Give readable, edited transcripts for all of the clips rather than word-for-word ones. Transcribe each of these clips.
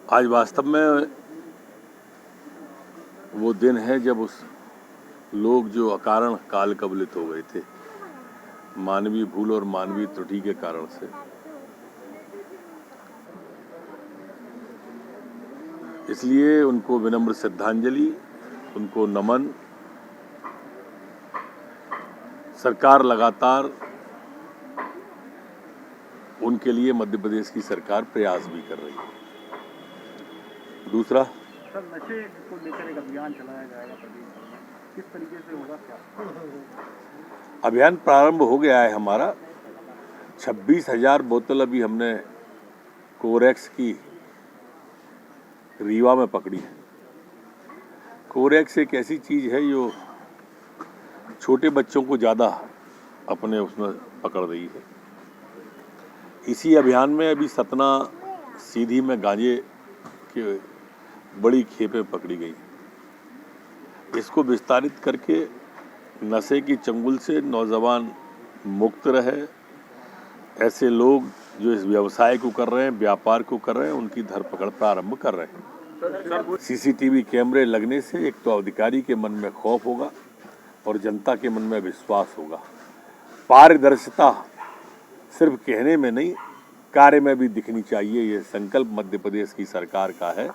आज वास्तव में वो दिन है जब उस लोग जो अकारण काल कबलित हो गए थे मानवीय भूल और मानवीय त्रुटि के कारण से, इसलिए उनको विनम्र श्रद्धांजलि, उनको नमन। सरकार लगातार उनके लिए मध्य प्रदेश की सरकार प्रयास भी कर रही है। दूसरा, सर, नशे को लेकर एक अभियान चलाया जाएगा प्रदेश में, किस तरीके से होगा, क्या अभियान प्रारंभ हो गया है हमारा। 26,000 बोतल अभी हमने कोरेक्स की रीवा में पकड़ी है। कोरेक्स एक ऐसी चीज है जो छोटे बच्चों को ज़्यादा अपने उसमें पकड़ रही है। इसी अभियान में अभी सतना सीधी में गांजे की बड़ी खेपें पकड़ी गई। इसको विस्तारित करके नशे की चंगुल से नौजवान मुक्त रहे, ऐसे लोग जो इस व्यवसाय को कर रहे हैं, व्यापार को कर रहे हैं, उनकी धरपकड़ प्रारंभ कर रहे हैं। सीसीटीवी कैमरे लगने से एक तो अधिकारी के मन में खौफ होगा और जनता के मन में विश्वास होगा। पारदर्शिता सिर्फ कहने में नहीं, कार्य में भी दिखनी चाहिए। ये संकल्प मध्य प्रदेश की सरकार का है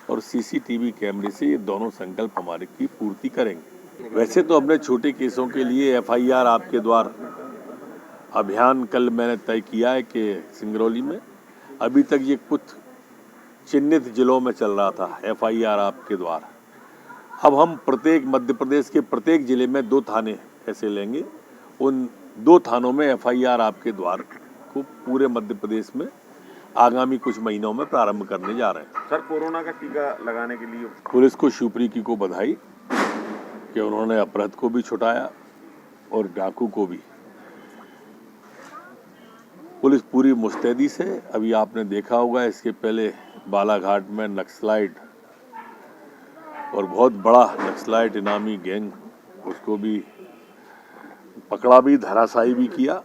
और सीसीटीवी कैमरे से ये दोनों संकल्प हमारे की पूर्ति करेंगे। वैसे तो अपने छोटे केसों के लिए एफआईआर आपके द्वार अभियान कल मैंने तय किया है कि सिंगरौली में अभी तक ये कुछ चिन्हित जिलों में चल रहा था एफआईआर आपके द्वार। अब हम प्रत्येक मध्य प्रदेश के प्रत्येक जिले में 2 थाने ऐसे लेंगे। उन 2 थानों में एफआईआर आपके द्वार को पूरे मध्य प्रदेश में आगामी कुछ महीनों में प्रारंभ करने जा रहे हैं। सर, कोरोना का टीका लगाने के लिए पुलिस को शिवप्री को बधाई कि उन्होंने अपराध को भी छुटाया और डाकू को भी। पुलिस पूरी मुस्तैदी से, अभी आपने देखा होगा इसके पहले बालाघाट में नक्सलाइट और बहुत बड़ा नक्सलाइट इनामी गैंग, उसको भी पकड़ा भी, धराशायी भी किया।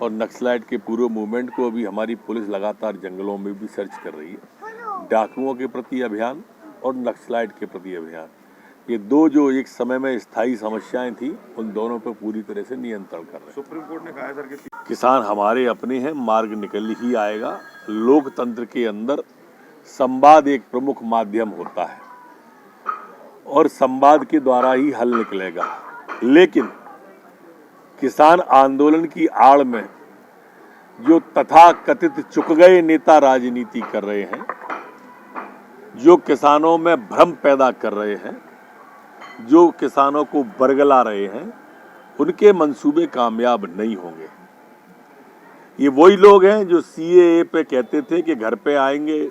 और नक्सलाइट के पूरे मूवमेंट को अभी हमारी पुलिस लगातार जंगलों में भी सर्च कर रही है। डाकुओं के प्रति अभियान और नक्सलाइट के प्रति अभियान, ये 2 जो एक समय में स्थायी समस्याएं थी, उन दोनों पर पूरी तरह से नियंत्रण कर रहे हैं। सुप्रीम कोर्ट ने कहा है सर कि किसान हमारे अपने हैं, मार्ग निकल ही आएगा। लोकतंत्र के अंदर संवाद एक प्रमुख माध्यम होता है और संवाद के द्वारा ही हल निकलेगा। लेकिन किसान आंदोलन की आड़ में जो तथाकथित चुक गए नेता राजनीति कर रहे हैं, जो किसानों में भ्रम पैदा कर रहे हैं, जो किसानों को बरगला रहे हैं, उनके मंसूबे कामयाब नहीं होंगे। ये वही लोग हैं जो सीएए पे कहते थे कि घर पे आएंगे,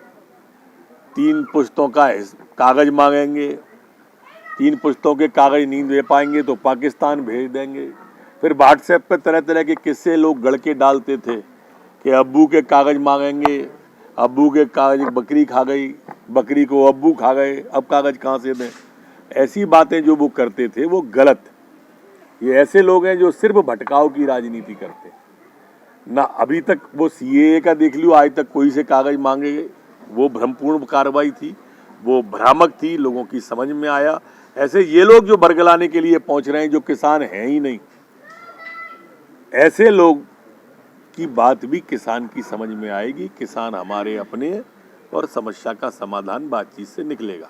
3 पुश्तों का कागज मांगेंगे, 3 पुश्तों के कागज नहीं दे पाएंगे तो पाकिस्तान भेज देंगे। फिर व्हाट्सएप पे तरह तरह के किस्से लोग गढ़ के डालते थे कि अब्बू के कागज मांगेंगे, अब्बू के कागज बकरी खा गई, बकरी को अब्बू खा गए, अब कागज कहाँ से दें। ऐसी बातें जो वो करते थे वो गलत। ये ऐसे लोग हैं जो सिर्फ भटकाव की राजनीति करते ना। अभी तक वो सीएए का देख लियो, आज तक कोई से कागज मांगे गए, वो भ्रमपूर्ण कार्रवाई थी, वो भ्रामक थी, लोगों की समझ में आया। ऐसे ये लोग जो बरगलाने के लिए पहुंच रहे हैं, जो किसान हैं ही नहीं, ऐसे लोग की बात भी किसान की समझ में आएगी। किसान हमारे अपने और समस्या का समाधान बातचीत से निकलेगा।